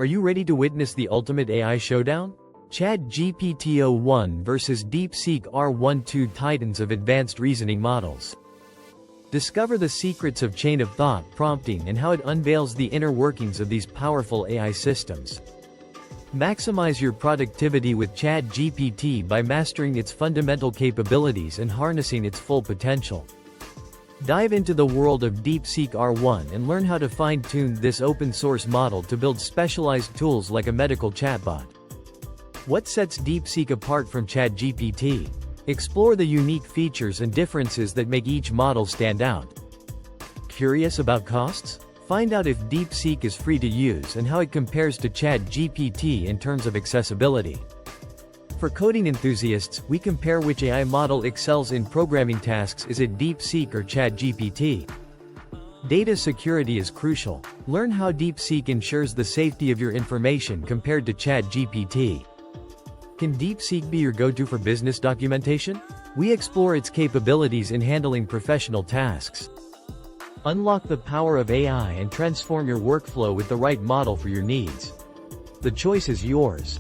Are you ready to witness the ultimate AI showdown? ChatGPT o1 versus DeepSeek R1, two titans of advanced reasoning models. Discover the secrets of chain of thought prompting and how it unveils the inner workings of these powerful AI systems. Maximize your productivity with ChatGPT by mastering its fundamental capabilities and harnessing its full potential. Dive into the world of DeepSeek R1 and learn how to fine-tune this open-source model to build specialized tools like a medical chatbot. What sets DeepSeek apart from ChatGPT? Explore the unique features and differences that make each model stand out. Curious about costs? Find out if DeepSeek is free to use and how it compares to ChatGPT in terms of accessibility. For coding enthusiasts, we compare which AI model excels in programming tasks. Is it DeepSeek or ChatGPT? Data security is crucial. Learn how DeepSeek ensures the safety of your information compared to ChatGPT. Can DeepSeek be your go-to for business documentation? We explore its capabilities in handling professional tasks. Unlock the power of AI and transform your workflow with the right model for your needs. The choice is yours.